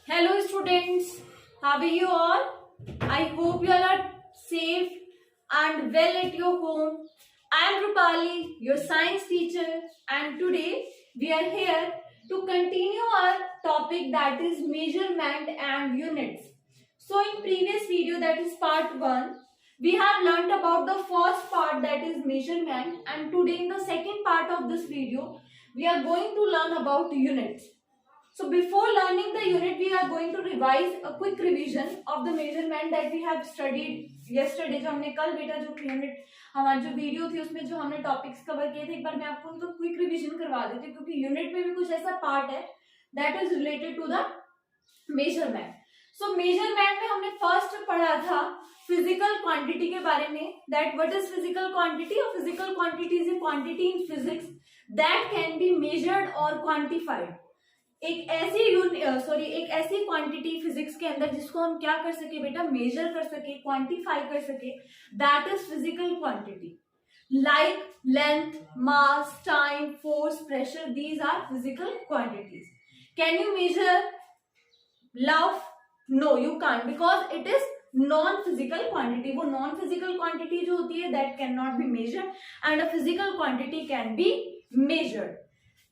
Hello students, how are you all? I hope you all are safe and well at your home. I am Rupali, your science teacher, and today we are here to continue our topic, that is measurement and units. So in previous video, that is part 1, we have learnt about the first part, that is measurement, and today in the second part of this video we are going to learn about units. So before learning the unit, we are going to revise a quick revision of the measurement that we have studied yesterday. जो हमने कल बेटा जो unit हमारी जो video थी उसमें जो हमने टॉपिक्स कवर किए थे, एक बार मैं आपको उनको क्विक रिविजन करवा देती हूँ, क्योंकि यूनिट में भी कुछ ऐसा पार्ट है that is related to the measurement. So measurement में हमने फर्स्ट पढ़ा था फिजिकल क्वांटिटी के बारे में, that what is physical quantity. और physical quantity is a quantity in physics that can be measured और क्वांटिफाइड. एक ऐसी क्वांटिटी फिजिक्स के अंदर जिसको हम क्या कर सके बेटा, मेजर कर सके, क्वांटिफाई कर सके, that is physical quantity. Like length, mass, time, force, pressure, these are physical quantities. Can you measure love? No, you can't, because it is non physical quantity. वो नॉन फिजिकल क्वांटिटी जो होती है that can not be measured and a physical quantity can be measured.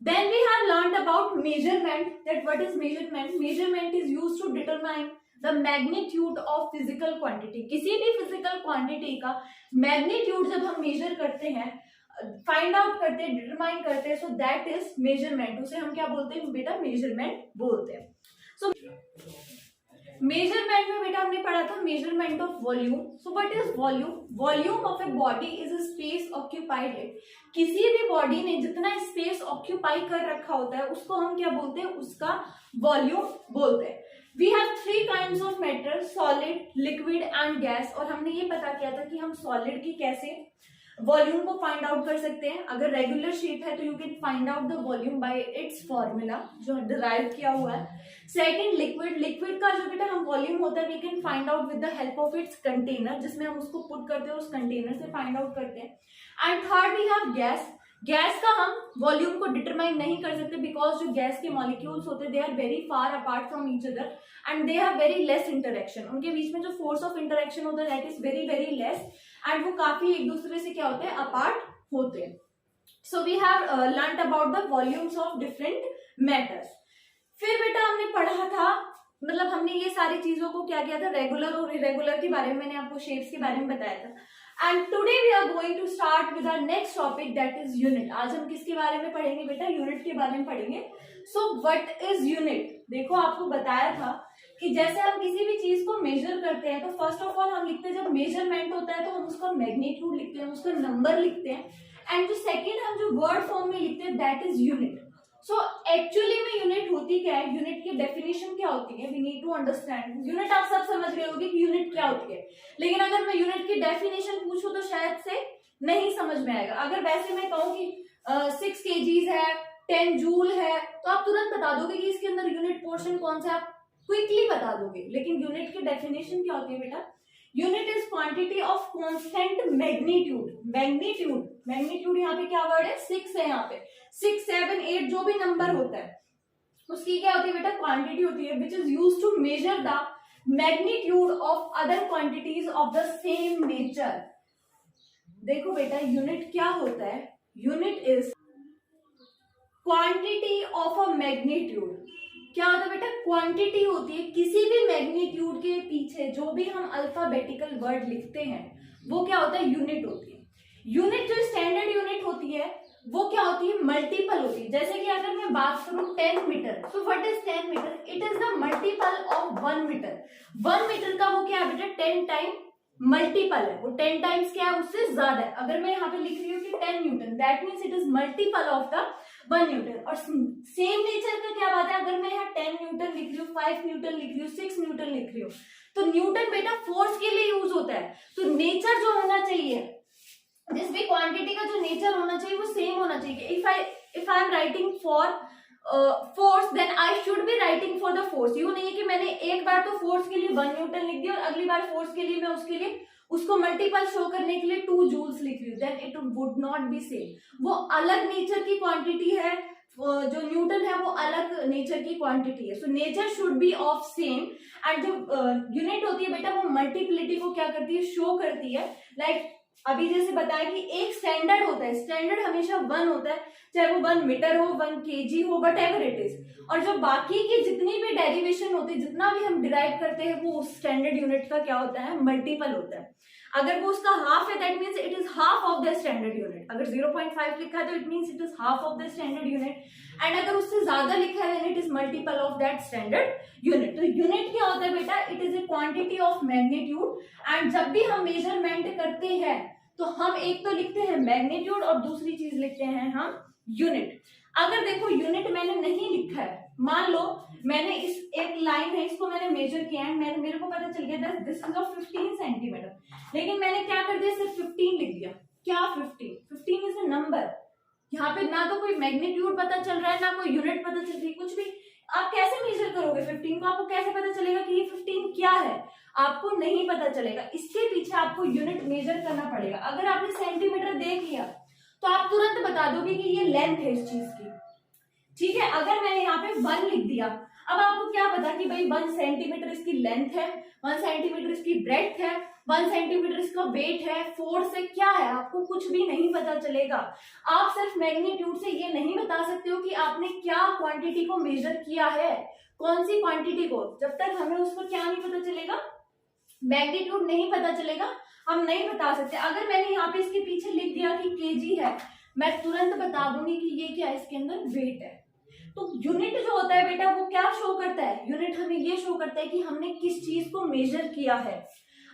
Then we have learned about measurement, that what is measurement. Measurement is used to determine the magnitude of physical quantity. किसी भी physical quantity का magnitude जब हम measure करते हैं, find out करते हैं, determine करते हैं, so that is measurement. उसे हम क्या बोलते हैं बेटा, measurement बोलते हैं. So मेजरमेंट में बेटा हमने पढ़ा था measurement of volume. So what is volume? Volume of a body is a space occupied है. किसी भी बॉडी ने जितना स्पेस ऑक्यूपाई कर रखा होता है उसको हम क्या बोलते हैं, उसका वॉल्यूम बोलते हैं. We have 3 kinds of matter, solid, liquid and gas. और हमने ये पता किया था कि हम सॉलिड की कैसे वॉल्यूम को फाइंड आउट कर सकते हैं. अगर रेगुलर शेप है तो you can find out the volume by it's formula जो डिराइव किया हुआ है. Second liquid. लिक्विड का जो बेटा हम वॉल्यूम होता है we can find out with the help of its container, जिसमें हम उसको पुट करते हैं, उस कंटेनर से फाइंड आउट करते हैं. And third we have gas. Gas का हम वॉल्यूम को डिटरमाइन नहीं कर सकते बिकॉज जो गैस के मॉलिक्यूल्स होते हैं they are very far apart from each other and they have very less interaction. उनके बीच में जो फोर्स ऑफ इंटरेक्शन होता है that is very very less and वो काफी एक दूसरे से क्या होते हैं, अपार्ट होते हैं. So we have learned about the volumes of different matters. फिर बेटा हमने पढ़ा था, मतलब हमने ये सारी चीजों को क्या किया था, रेगुलर और इरेगुलर के बारे में मैंने आपको शेप्स के बारे में बताया था. And today we are going to start with our next topic that is unit. आज हम किसके बारे में पढ़ेंगे बेटा, यूनिट के बारे में पढ़ेंगे. सो व्हाट इज यूनिट? देखो आपको बताया था कि जैसे हम किसी भी चीज को मेजर करते हैं तो फर्स्ट ऑफ ऑल हम लिखते हैं, जब मेजरमेंट होता है तो हम उसका मैग्नीट्यूड लिखते हैं, उसका नंबर लिखते हैं. एंड जो सेकेंड हम जो वर्ड फॉर्म में लिखते हैं that is unit. So actually में यूनिट होती क्या है, यूनिट की डेफिनेशन क्या होती है, we need to understand. Unit आप सब समझ रहे होगे कि यूनिट क्या होती है, लेकिन अगर मैं यूनिट की डेफिनेशन पूछूं तो शायद से नहीं समझ में आएगा. अगर वैसे मैं कहूँ कि 6 kgs है, 10 जूल है, तो आप तुरंत बता दोगे कि इसके अंदर यूनिट पोर्शन कौन सा है, आप क्विकली बता दोगे. लेकिन यूनिट की डेफिनेशन क्या होती है बेटा, unit is quantity of constant magnitude. Magnitude यहाँ पे क्या वर्ड है, 6 है. यहाँ पे 6, 7, 8 जो भी नंबर होता है उसकी क्या होती है बेटा, क्वांटिटी होती है, which is used to measure the magnitude of other quantities of the same nature. देखो बेटा यूनिट क्या होता है, unit is quantity of a magnitude. क्या होता है बेटा, क्वांटिटी होती है किसी भी मैग्नीट्यूड के पीछे जो भी हम अल्फाबेटिकल वर्ड लिखते हैं वो क्या होता है, यूनिट होती है. यूनिट जो स्टैंडर्ड यूनिट होती है वो क्या होती है, मल्टीपल होती है. जैसे कि अगर मैं बात करूं 10 metre, so what is 10 metre, it is the multiple of 1 metre. 1 metre का वो क्या है बेटा, 10 टाइम मल्टीपल है, वो 10 टाइम्स क्या है, उससे ज्यादा है. अगर मैं यहाँ पे लिख रही हूँ कि 10 Newton, that means it is multiple of the 1 Newton. और सेम नेचर का क्या बात है, अगर मैं यहाँ 10 न्यूटन लिख रही हूँ, 5 न्यूटन लिख रही हूँ, 6 न्यूटन लिख रही हूँ, तो न्यूटन बेटा फोर्स के लिए यूज होता है. तो नेचर जो होना चाहिए, जिस भी क्वांटिटी का जो नेचर होना चाहिए वो सेम होना चाहिए. If I am writing for force then I should be writing for the force. यूं नहीं है कि मैंने एक बार तो फोर्स के लिए 1 न्यूटन लिख दिया और अगली बार फोर्स के लिए मैं उसके लिए उसको मल्टीपल शो करने के लिए 2 जूल्स लिख रही हूँ, then it would not be same. वो अलग नेचर की क्वांटिटी है. जो न्यूटन है वो अलग नेचर की क्वांटिटी है। So nature should be of same, and जो यूनिट होती है बेटा वो मल्टीप्लिटी को क्या करती है, शो करती है। लाइक अभी जैसे बताया कि एक स्टैंडर्ड होता है, स्टैंडर्ड हमेशा 1 होता है, चाहे वो 1 मीटर हो, 1 केजी हो, वट एवर इट इज। और जो बाकी की जितनी भी डेरिवेशन होती है, जितना भी हम डिराइव करते हैं, वो उस स्टैंडर्ड यूनिट का क्या होता है, मल्टीपल होता है। अगर वो उसका हाफ है, that means it is half of the standard unit. अगर 0.5 लिखा है तो it means it is half of the standard unit, and अगर उससे ज्यादा लिखा है it is multiple of that standard unit. तो यूनिट क्या होता है बेटा, it is a quantity of magnitude, and जब भी हम मेजरमेंट करते हैं तो हम एक तो लिखते हैं मैग्नीट्यूड और दूसरी चीज लिखते हैं हम यूनिट। अगर देखो यूनिट मैंने नहीं लिखा है, मान लो मैंने इस एक लाइन है इसको मैंने मेजर किया है, मेरे को पता चल गया दिस इज ऑफ 15 सेंटीमीटर, लेकिन मैंने क्या कर दिया, सिर्फ 15 लिख दिया। क्या 15 इज अ नंबर, यहाँ पे ना तो कोई मैग्नीट्यूड पता चल रहा है ना कोई यूनिट पता चल रही है, कुछ भी। आप कैसे मेजर करोगे 15 को, आपको कैसे पता चलेगा कि ये 15 क्या है, आपको नहीं पता चलेगा। इसके पीछे आपको यूनिट मेजर करना पड़ेगा। अगर आपने सेंटीमीटर देख लिया तो आप तुरंत बता दोगे कि ये लेंथ है इस चीज की, ठीक है। अगर मैंने यहाँ पे 1 लिख दिया, अब आपको क्या पता कि भाई 1 सेंटीमीटर इसकी लेंथ है, 1 सेंटीमीटर इसकी ब्रेड्थ है, 1 सेंटीमीटर इसका वेट है, फोर्स है, क्या है, आपको कुछ भी नहीं पता चलेगा। आप सिर्फ मैग्नीट्यूड से ये नहीं बता सकते हो कि आपने क्या क्वांटिटी को मेजर किया है, कौन सी क्वांटिटी को। जब तक हमें उसको क्या नहीं पता चलेगा, मैग्नीट्यूड नहीं पता चलेगा, हम नहीं बता सकते। अगर मैंने यहाँ पे इसके पीछे लिख दिया कि केजी है, मैं तुरंत बता दूंगी कि ये क्या है, इसके अंदर वेट है। तो यूनिट जो होता है बेटा वो क्या शो करता है, यूनिट हमें ये शो करता है कि हमने किस चीज को मेजर किया है।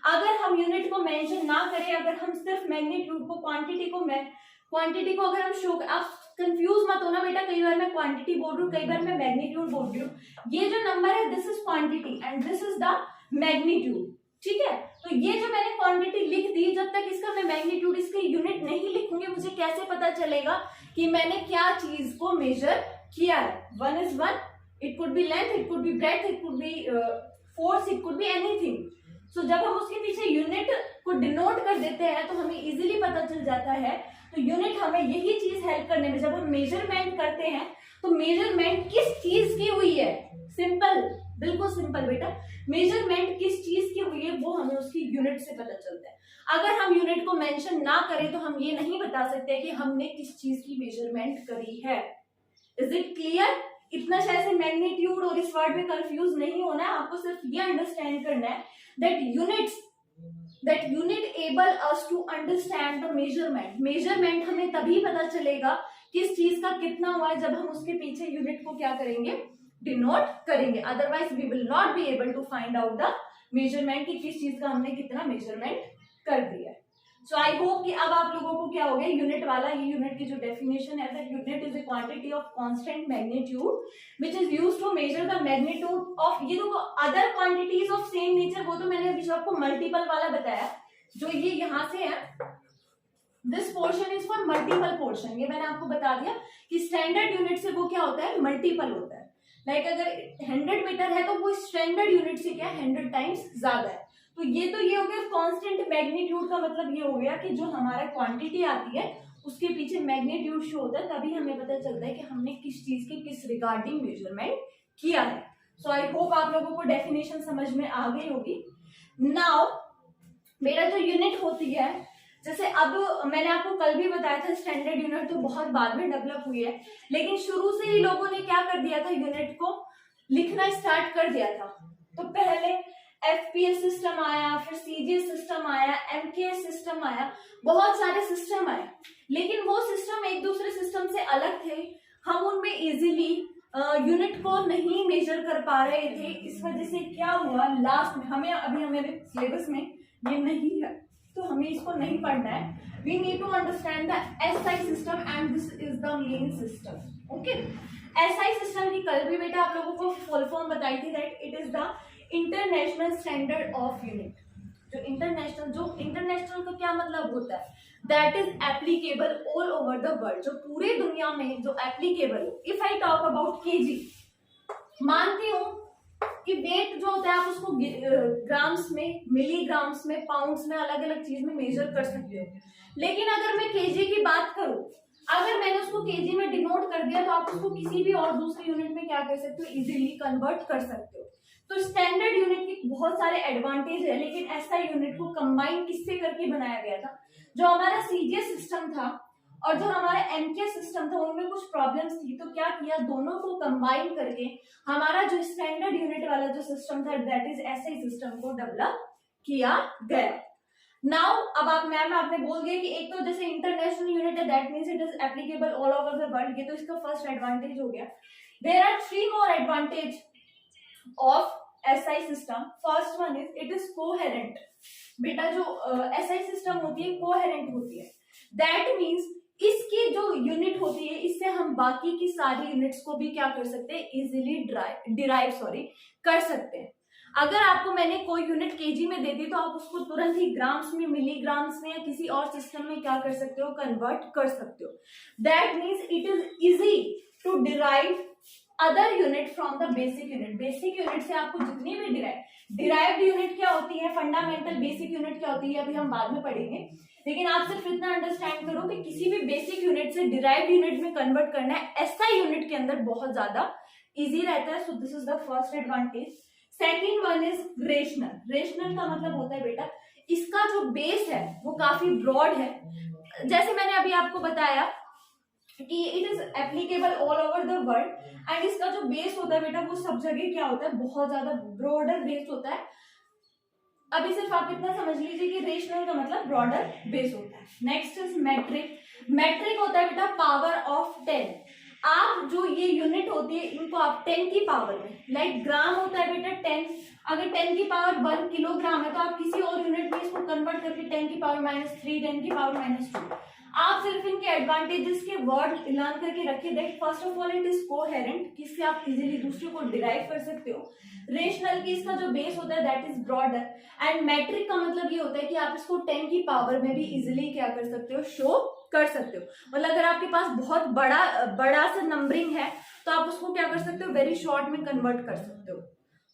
अगर हम यूनिट को मेंशन ना करें, अगर हम सिर्फ मैग्नीट्यूड को, क्वांटिटी को अगर हम शो, आप कंफ्यूज मत होना बेटा, कई बार मैं क्वांटिटी बोल रही हूँ, कई बार मैं मैग्नीट्यूड बोल रही हूँ। ये जो नंबर है this is quantity and this is the magnitude, ठीक है। तो ये जो मैंने क्वांटिटी लिख दी, जब तक इसका मैं मैग्नीट्यूड, इसके यूनिट नहीं लिखूंगी, मुझे कैसे पता चलेगा कि मैंने क्या चीज को मेजर किया है। 1 is 1, it could be length, it could be breadth, it could be force, it could be anything. So जब हम उसके पीछे यूनिट को डिनोट कर देते हैं तो हमें इजीली पता चल जाता है। तो यूनिट हमें यही चीज हेल्प करने में, जब हम मेजरमेंट करते हैं तो मेजरमेंट किस चीज की हुई है, सिंपल, बिल्कुल सिंपल बेटा, मेजरमेंट किस चीज की हुई है वो हमें उसकी यूनिट से पता चलता है। अगर हम यूनिट को मेंशन ना करें तो हम ये नहीं बता सकते कि हमने किस चीज की मेजरमेंट करी है। Is it clear? इतना शायद मैग्नीट्यूड और इस वर्ड में कंफ्यूज नहीं होना है, आपको सिर्फ ये अंडरस्टैंड करना है that unit able us to understand the measurement। Measurement हमें तभी पता चलेगा किस चीज का कितना हुआ है जब हम उसके पीछे यूनिट को क्या करेंगे, डिनोट करेंगे। Otherwise we will not be able to find out the measurement कि किस चीज का हमने कितना मेजरमेंट कर दिया है। सो आई होप कि अब आप लोगों को क्या हो गया, यूनिट वाला, ये यूनिट की जो डेफिनेशन है, that unit is a quantity of constant magnitude which is used to measure the magnitude of, ये देखो other quantities of same nature, वो तो मैंने अभी आपको मल्टीपल वाला बताया, जो ये यहाँ से है, this portion is for multiple portion. ये मैंने आपको बता दिया कि स्टैंडर्ड यूनिट से वो क्या होता है, मल्टीपल होता है। लाइक अगर 100 मीटर है तो वो स्टैंडर्ड यूनिट से क्या है, 100 टाइम्स ज्यादा है। तो ये हो गया कांस्टेंट मैग्नीट्यूड का मतलब ये हो गया कि जो हमारा क्वांटिटी आती है उसके पीछे मैग्नीट्यूड शो होता है, तभी हमें पता चलता है कि हमने किस चीज के किस रिगार्डिंग मेजरमेंट किया है। सो आई होप आप लोगों को डेफिनेशन समझ में आ गई होगी। नाउ मेरा जो यूनिट होती है, जैसे अब मैंने आपको कल भी बताया था स्टैंडर्ड यूनिट तो बहुत बाद में डेवलप हुई है, लेकिन शुरू से ही लोगों ने क्या कर दिया था, यूनिट को लिखना स्टार्ट कर दिया था। तो पहले एफपीएस सिस्टम आया, फिर सीजीएस सिस्टम आया, एमकेएस सिस्टम आया, बहुत सारे सिस्टम आए, लेकिन वो सिस्टम एक दूसरे सिस्टम से अलग थे। हम उनमें इजीली यूनिट को नहीं मेजर कर पा रहे थे। इस वजह से क्या हुआ, लास्ट में हमें सिलेबस में ये नहीं है तो हमें इसको नहीं पढ़ना है। We need to understand the SI system and this is the main system. Okay, SI system की कल भी बेटा आप लोगों को फुल फॉर्म बताई थी, that it is the international standard of unit. जो इंटरनेशनल का क्या मतलब होता है, that is applicable all over the world, जो पूरे दुनिया में जो एप्लीकेबल हो। If I talk about KG, मानती हूँ कि वेट जो होता है आप उसको ग्राम्स में, मिलीग्राम्स में, पाउंड्स में, अलग अलग चीज में मेजर कर सकते हो, लेकिन अगर मैं केजी की बात करूं, अगर मैंने उसको केजी में डिनोट कर दिया तो आप उसको किसी भी और दूसरी यूनिट में क्या कर सकते हो, इजीली कन्वर्ट कर सकते हो। तो स्टैंडर्ड यूनिट के बहुत सारे एडवांटेज है, लेकिन एसआई यूनिट को कंबाइन किससे करके बनाया गया था, जो हमारा सीजीएस सिस्टम था और जो हमारा एमके सिस्टम था उनमें कुछ प्रॉब्लम्स थी, तो क्या किया, दोनों को कंबाइन करके हमारा जो स्टैंडर्ड यूनिट वाला जो सिस्टम था दैट इज एसआई सिस्टम को डेवलप किया गया। नाउ अब आप मैम आपने बोल दिया कि एक तो जैसे इंटरनेशनल यूनिट है that means it is applicable all over the world, ये तो इसका फर्स्ट एडवांटेज हो गया। There are 3 more advantage of SI system. First one is it is coherent. बेटा जो एसआई सिस्टम होती है कोहेरेंट होती है, दैट मींस इसकी जो यूनिट होती है इससे हम बाकी की सारी यूनिट्स को भी क्या कर सकते हैं, इजीली डिराइव कर सकते हैं। अगर आपको मैंने कोई यूनिट केजी में दे दी तो आप उसको तुरंत ही ग्राम्स में, मिलीग्राम्स में या किसी और सिस्टम में क्या कर सकते हो, कन्वर्ट कर सकते हो। That means it is easy to derive other unit from the basic unit. Basic unit से आपको जितनी भी डिराइव्ड यूनिट क्या होती है, फंडामेंटल बेसिक यूनिट क्या होती है, अभी हम बाद में पढ़ेंगे, लेकिन आप सिर्फ इतना अंडरस्टैंड करो कि किसी भी बेसिक यूनिट से डिराइव्ड यूनिट में कन्वर्ट करना है एसआई यूनिट के अंदर बहुत ज्यादा इजी रहता है। So this is the first advantage. Second one is rational. Rational का मतलब होता है बेटा इसका जो बेस है वो काफी ब्रॉड है, जैसे मैंने अभी आपको बताया कि it is applicable all over the world and इसका जो बेस होता है बेटा वो सब जगह क्या होता है, बहुत ज्यादा ब्रॉडर बेस होता है। अभी सिर्फ आप इतना समझ लीजिए कि रेशनल का मतलब ब्रॉडर बेस होता है। Next is matric. मैट्रिक होता है बेटा पावर ऑफ 10। आप जो ये यूनिट होती है इनको आप 10 की पावर में, लाइक ग्राम होता है बेटा 10, अगर 10 की पावर 1 किलोग्राम है तो आप किसी और यूनिट में इसको कन्वर्ट करके 10 की पावर -3, 10 की पावर -2। आप सिर्फ इनके एडवांटेजेस के वर्ड लर्न करके रखिए। That first of all it is coherent, किससे आप इजीली दूसरे को डिराइव कर सकते हो। रेशनल की इसका जो बेस होता है that is broader and metric का मतलब ये होता है कि आप इसको 10 की पावर में भी इजीली क्या कर सकते हो, शो कर सकते हो। मतलब अगर आपके पास बहुत बड़ा सा नंबरिंग है तो आप उसको क्या कर सकते हो, वेरी शॉर्ट में कन्वर्ट कर सकते हो।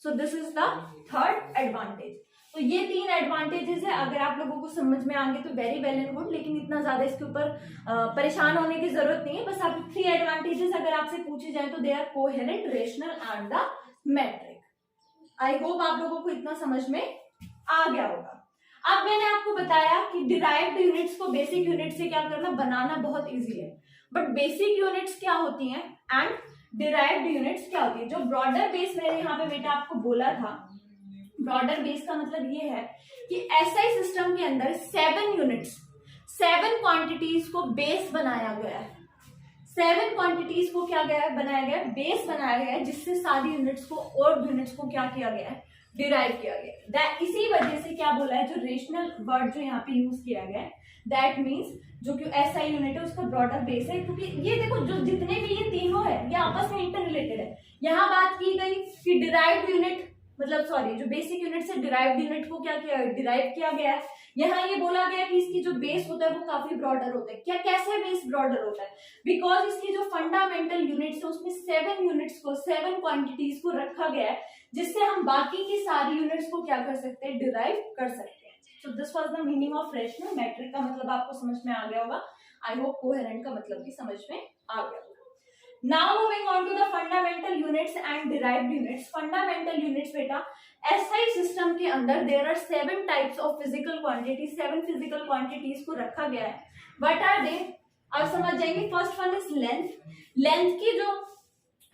So this is the third advantage. तो ये 3 एडवांटेजेस है, अगर आप लोगों को समझ में आएंगे तो वेरी वेल एंड गुड, लेकिन इतना ज्यादा इसके ऊपर परेशान होने की जरूरत नहीं है। बस आप 3 एडवांटेजेस अगर आपसे पूछे जाए तो they are coherent, rational and the metric. I hope आप लोगों को इतना समझ में आ गया होगा। अब मैंने आपको बताया कि डिराइव्ड यूनिट्स को बेसिक यूनिट से क्या करना, बनाना बहुत इजी है, बट बेसिक यूनिट्स क्या होती हैं एंड डिराइव्ड यूनिट्स क्या होती है। जो ब्रॉडर बेस मैंने यहाँ पे बेटा आपको बोला था, ब्रॉडर बेस का मतलब ये है कि एसआई सिस्टम के अंदर 7 यूनिट्स, 7 क्वांटिटीज को बेस बनाया गया है। 7 क्वांटिटीज को क्या गया बनाया गया, बेस बनाया गया है, जिससे सारी यूनिट्स को और यूनिट्स को क्या किया गया है, डिराइव किया गया है। इसी वजह से क्या बोला है, जो रेशनल वर्ड जो यहाँ पे यूज किया गया है दैट मीन्स जो कि एसआई यूनिट है उसका ब्रॉडर बेस है, क्योंकि ये देखो जो जितने भी ये तीनों है ये आपस में इंटर रिलेटेड है। यहाँ बात की गई कि डिराइव्ड यूनिट मतलब सॉरी जो बेसिक यूनिट से डिराइव्ड यूनिट को क्या किया, डिराइव किया गया है। यहाँ ये बोला गया कि इसकी जो बेस होता है वो काफी ब्रॉडर होता है। क्या कैसे बेस ब्रॉडर होता है, बिकॉज इसकी जो फंडामेंटल यूनिट्स है उसमें 7 यूनिट्स को, 7 क्वांटिटीज को रखा गया है, जिससे हम बाकी की सारी यूनिट्स को क्या कर सकते हैं, डिराइव कर सकते हैं। So this was the meaning of rational. Metric का मतलब आपको समझ में आ गया होगा। आई होप कोहेरेंट का मतलब भी समझ में आ गया होगा। Now moving on to the fundamental units and derived units. Fundamental units बेटा SI system के अंदर there are 7 types of physical quantities, 7 physical quantities को रखा गया है। What are they? आप समझ जाएंगे। First one is length. Length की जो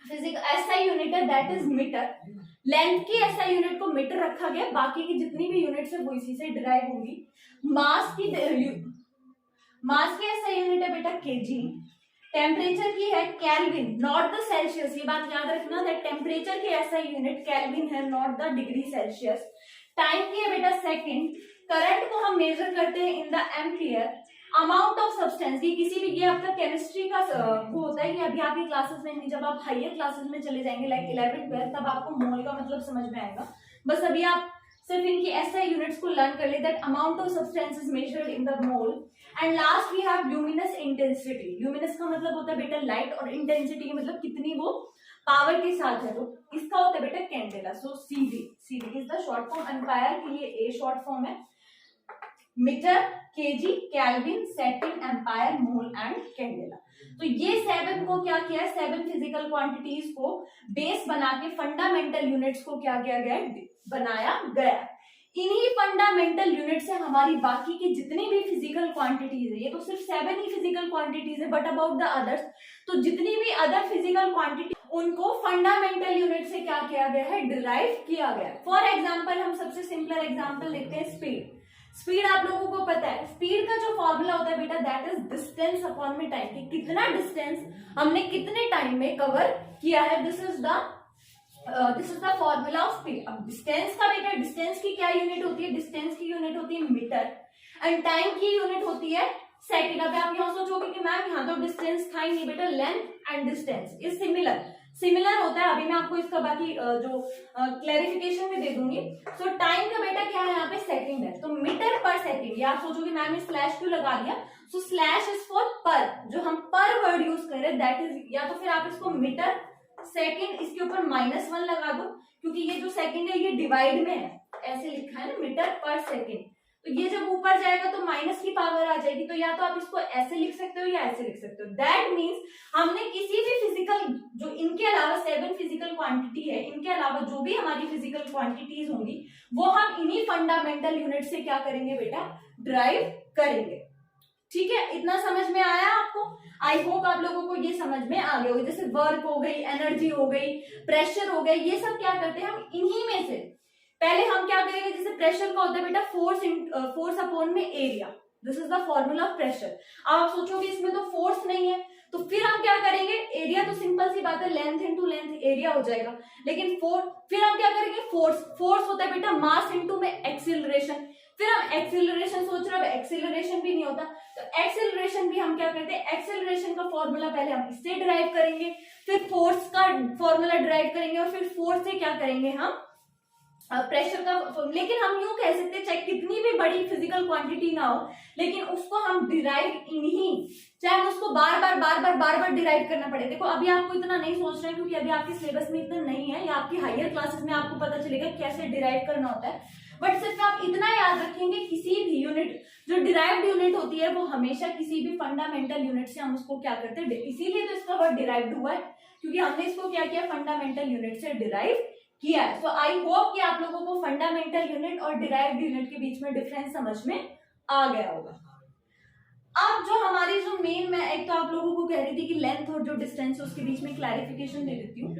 physical SI unit है that is meter. Length की SI unit को मीटर रखा गया, बाकी की जितनी भी यूनिट्स है वो इसी से डिराइव होंगी। मास की SI यूनिट है बेटा केजी। टेम्परेचर की है केल्विन, नॉट द सेल्सियस। ये बात याद रखना दैट टेम्परेचर की एसआई यूनिट केल्विन है, not the degree Celsius. Time की है बेटा सेकंड। करंट को हम मेजर करते हैं in the ampere. Amount of substance, ये किसी भी, ये आपका केमिस्ट्री का वो होता है कि अभी आपकी क्लासेस में नहीं, जब आप हायर क्लासेस में चले जाएंगे लाइक 11th 12th तब आपको मोल का मतलब समझ में आएगा। बस अभी आप सिर्फ इनकी एसआई यूनिट्स को लर्न कर ले that amount of substance is measured in the mole. And last we have luminous intensity. Luminous का मतलब होता है बेटा लाइट, और इंटेंसिटी का मतलब कितनी वो पावर के साथ है, तो इसका होता है बेटा candela. So CD, CD is the short form. Ampere के लिए ए शॉर्ट फॉर्म है, metre, KG, kelvin, second, ampere, mole and candela. तो ये 7 को क्या किया है, 7 फिजिकल क्वांटिटीज को बेस बना के फंडामेंटल यूनिट्स को क्या किया गया है, बनाया गया। इन्हीं फंडामेंटल यूनिट से हमारी बाकी की जितनी भी फिजिकल क्वांटिटीज है, ये तो सिर्फ 7 ही फिजिकल क्वांटिटीज है, बट अबाउट द अदर्स, तो जितनी भी अदर फिजिकल क्वांटिटी उनको फंडामेंटल यूनिट से क्या किया गया है, डिराइव किया गया है। फॉर एग्जाम्पल हम सबसे सिंपल एग्जाम्पल देखते हैं, स्पीड। स्पीड आप लोगों को पता है, स्पीड का जो फॉर्मूला होता है बेटा, दैट इज डिस्टेंस अपॉन में टाइम, कि कितना डिस्टेंस हमने कितने टाइम में कवर किया है। This is the formula of speed. अब डिस्टेंस का बेटा, डिस्टेंस की क्या यूनिट होती है, डिस्टेंस की यूनिट होती है मीटर, एंड टाइम की यूनिट होती है सेकंड। अब आप यहाँ सोचोगे कि मैम यहाँ तो डिस्टेंस था ही नहीं बेटा, length and distance is similar होता है। अभी मैं आपको इसका बाकी जो क्लैरिफिकेशन में दे दूंगी। सो टाइम का बेटा क्या है, यहाँ पे सेकंड है, तो मीटर पर सेकंड। ये आप सोचोगे मैम स्लैश क्यों लगा दिया, सो स्लैश इज फॉर पर, जो हम पर वर्ड यूज कर रहे हैं दैट इज, या तो फिर आप इसको मीटर सेकंड, इसके ऊपर -1 लगा दो, क्योंकि ये जो सेकंड है ये डिवाइड में है, ऐसे लिखा है ना, मीटर पर सेकंड। तो ये जब ऊपर जाएगा तो माइनस की पावर आ जाएगी, तो या तो आप इसको ऐसे लिख सकते हो या ऐसे लिख सकते हो। दैट मीन्स हमने किसी भी फिजिकल, जो इनके अलावा 7 फिजिकल क्वांटिटी है, इनके अलावा जो भी हमारी फिजिकल क्वांटिटीज होंगी वो हम इन्हीं फंडामेंटल यूनिट से क्या करेंगे बेटा, ड्राइव करेंगे। ठीक है, इतना समझ में आया आपको? आई होप आप लोगों को ये समझ में आ गया होगा। जैसे वर्क हो गई, एनर्जी हो गई, प्रेशर हो गई, ये सब क्या करते हैं हम इन्हीं में से। पहले हम क्या करेंगे, जैसे प्रेशर का होता है बेटा फोर्स अपॉन में area, this is the formula of pressure. आप सोचोगे इसमें तो फोर्स नहीं है, तो फिर हम क्या करेंगे, एरिया तो सिंपल सी बात है, लेंथ इनटू लेंथ एरिया हो जाएगा, लेकिन फिर हम क्या करेंगे, फोर्स होता है बेटा मास इनटू में एक्सीलरेशन। फिर हम एक्सीलरेशन सोच रहे हैं, एक्सीलरेशन भी नहीं होता, तो एक्सीलरेशन भी हम क्या करते हैं, एक्सीलरेशन का फॉर्मूला पहले हम इससे डिराइव करेंगे, फिर फोर्स का फॉर्मूला डिराइव करेंगे, और फिर फोर्स से क्या करेंगे हम प्रेशर का। लेकिन हम यूं कह सकते हैं, चाहे कितनी भी बड़ी फिजिकल क्वांटिटी ना हो, लेकिन उसको हम डिराइव इन्हीं, चाहे हम उसको बार बार डिराइव करना पड़े। देखो अभी आपको इतना नहीं सोच रहे हैं, क्योंकि अभी आपके सिलेबस में इतना नहीं है, या आपकी हायर क्लासेस में आपको पता चलेगा कैसे डिराइव करना होता है। बट सिर्फ आप इतना याद रखेंगे, किसी भी यूनिट जो डिराइव्ड यूनिट होती है वो हमेशा किसी भी फंडामेंटल यूनिट से हम उसको क्या करते हैं, इसीलिए तो इसका वर्ड डिराइव्ड हुआ है, क्योंकि हमने इसको क्या किया, फंडामेंटल यूनिट से डिराइव किया है। सो आई होप कि आप लोगों को फंडामेंटल यूनिट और डिराइव्ड यूनिट के बीच में डिफरेंस समझ में आ गया होगा। अब जो हमारी जो मेन, मैं एक तो आप लोगों को कह रही थी कि लेंथ और जो डिस्टेंस है उसके बीच में क्लैरिफिकेशन दे देती हूँ।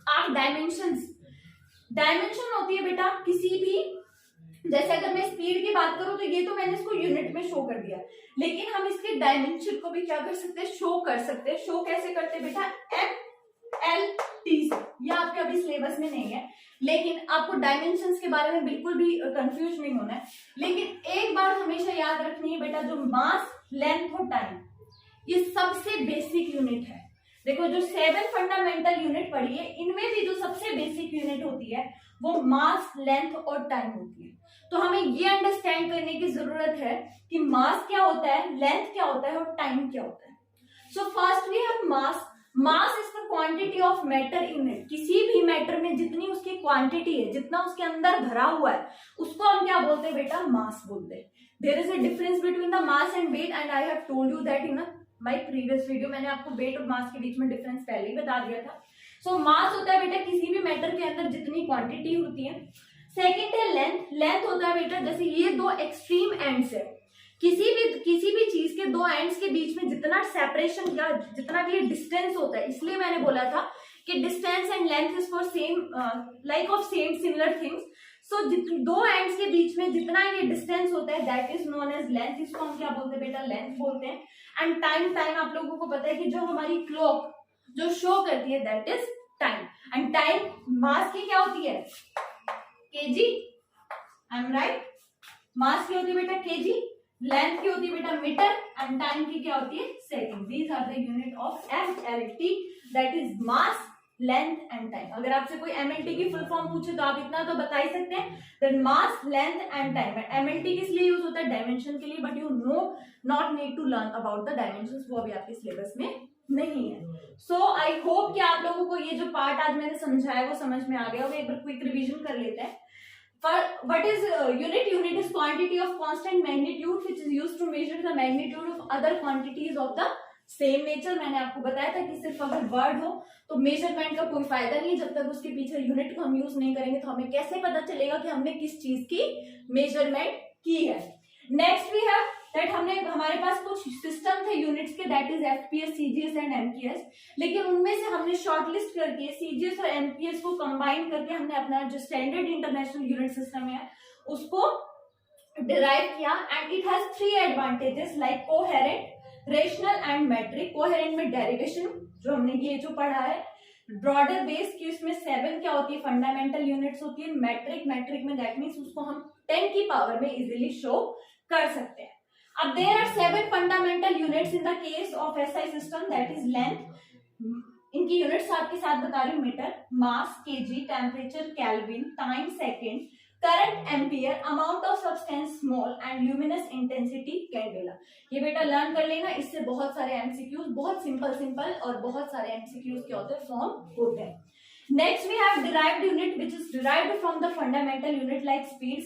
आप डायमेंशन होती है बेटा किसी भी, जैसे अगर मैं स्पीड की बात करूं तो ये तो मैंने इसको यूनिट में शो कर दिया, लेकिन हम इसके डायमेंशन को भी क्या कर सकते हैं, शो कर सकते हैं। शो कैसे करते हैं बेटा, MLT से। ये आपके अभी सिलेबस में नहीं है, लेकिन आपको डायमेंशंस के बारे में बिल्कुल भी कंफ्यूज नहीं होना है। लेकिन एक बात हमेशा याद रखनी है बेटा, जो मास, लेंथ और टाइम, ये सबसे बेसिक यूनिट है। देखो जो 7 फंडामेंटल यूनिट पढ़ी है, इनमें भी जो सबसे बेसिक यूनिट होती है वो मास, लेंथ और टाइम होती है। तो हमें ये अंडरस्टैंड करने की जरूरत है कि मास क्या होता है, लेंथ क्या होता है और टाइम क्या होता है। So first we have mass. Mass is the quantity of matter in it. किसी भी मैटर में जितनी उसकी क्वांटिटी है, जितना उसके अंदर भरा हुआ है, उसको हम क्या बोलते हैं बेटा, मास बोलते हैं। There is a difference between the mass and weight, and I have told you that in my previous video. मैंने आपको वेट और मास के बीच में डिफरेंस पहले ही बता दिया था। सो मास होता है बेटा किसी भी मैटर के अंदर जितनी क्वांटिटी होती है। सेकेंड है लेंथ। लेंथ होता है बेटा, जैसे ये दो एक्सट्रीम एंड्स है, किसी भी चीज के दो एंड्स के बीच में जितना सेपरेशन या जितना भी डिस्टेंस होता है, इसलिए मैंने बोला था कि distance and length is for same, like of same similar things. So दो एंड्स के बीच में जितना ये डिस्टेंस होता है that is known as length. इसको हम क्या बोलते हैं बेटा, लेंथ बोलते हैं। एंड टाइम आप लोगों को पता है कि जो हमारी क्लॉक जो शो करती है that is time. And time mass की क्या होती है, केजी, आई एम राइट। मास की होती है बेटा केजी, लेंथ की होती है बेटा मीटर, एंड टाइम की क्या होती है, second. These are the unit of MLT, that is mass, length and time. अगर आपसे कोई MLT की फुल फॉर्म पूछे तो आप इतना तो बता ही सकते हैं, that mass, length and time. MLT किस लिए यूज होता है, डायमेंशन के लिए, but you no not need to learn about the dimensions, वो अभी आपके सिलेबस में नहीं है। सो आई होप कि आप लोगों को ये जो पार्ट आज मैंने समझाया वो समझ में आ गया होगा। एक बार क्विक रिवीजन कर लेते हैं। For what is unit? Unit is quantity of constant magnitude which is used to measure the magnitude of other quantities of the same nature. मैंने आपको बताया था कि सिर्फ अगर वर्ड हो तो मेजरमेंट का कोई फायदा नहीं, जब तक उसके पीछे यूनिट को हम यूज नहीं करेंगे तो हमें कैसे पता चलेगा कि हमने किस चीज की मेजरमेंट की है. नेक्स्ट वी हैव दैट हमने हमारे पास कुछ सिस्टम थे यूनिट्स के, that is FPS, CGS and MPS. लेकिन उनमें से हमने शॉर्टलिस्ट करके सीजीएस और एमपीएस को कंबाइन करके हमने अपना जो स्टैंडर्ड इंटरनेशनल यूनिट सिस्टम है उसको डिराइव किया. And it has 3 advantages like coherent, rational and metric. Coherent में डेरिवेशन जो हमने ये जो पढ़ा है, ब्रॉडर बेस की उसमें 7 क्या होती है, फंडामेंटल यूनिट्स होती है. मैट्रिक में दैट मीन्स उसको हम 10 की पावर में इजीली शो कर सकते हैं. अब there are 7 fundamental units in the case of SI system, that is length. इनकी यूनिट साथ के साथ बता रही हूँ, metre, mass KG, temperature kelvin, time second, current ampere, amount of substance mole and luminous intensity candela. ये बेटा learn कर लेना, इससे बहुत सारे एमसीक्यूज, बहुत सिंपल और बहुत सारे एमसीक्यूज क्या होते हैं, फॉर्म होते हैं. Next we have derived unit which is derived from the fundamental unit like speed.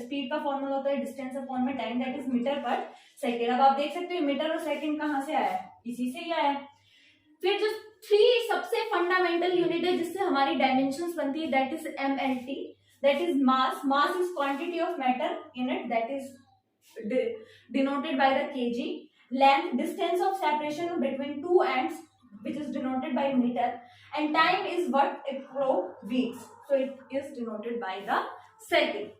Speed का फॉर्मूला होता है डिस्टेंस अपॉन में टाइम, दैट इज मीटर पर सेकेंड. अब आप देख सकते हो मीटर और सेकेंड कहाँ से आया है, इसी से ही आया है. फिर जो 3 सबसे फंडामेंटल यूनिट है जिससे हमारी डायमेंशंस बनती है, that is MLT, that is mass. Mass is quantity of matter in it, that is denoted by the kg. Length, distance of separation between two ends, which is denoted by meter. And time is what it clock weeks, so it is denoted by the second.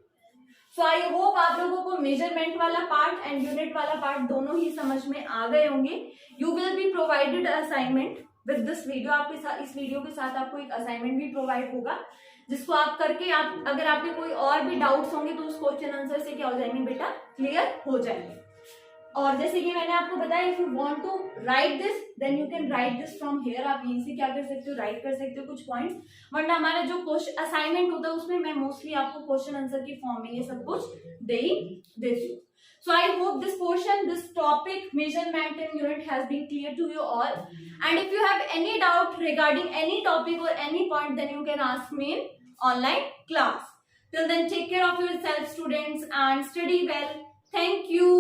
So I hope आप लोगों को measurement वाला part and unit वाला part दोनों ही समझ में आ गए होंगे. You will be provided assignment with this video. आपके साथ, इस वीडियो के साथ आपको एक असाइनमेंट भी प्रोवाइड होगा जिसको आप करके आप, अगर आपके कोई और भी डाउट्स होंगे तो उस क्वेश्चन आंसर से क्या हो जाएंगे बेटा, क्लियर हो जाएंगे. और जैसे कि मैंने आपको बताया, if you want to write this then you can write this from here. आप यहीं से क्या कर सकते हो, राइट कर सकते हो कुछ पॉइंट्स. वरना हमारा जो क्वेश्चन असाइनमेंट होता है उसमें मैं मोस्टली आपको क्वेश्चन आंसर की फॉर्म में ये सब कुछ दे ही देती हूँ. So I hope this portion, this topic, measurement and unit has been clear to you all. And if you have any doubt regarding any topic or any point, then you can ask me in online class. Till then, take care of yourself, students, and study well. Thank you.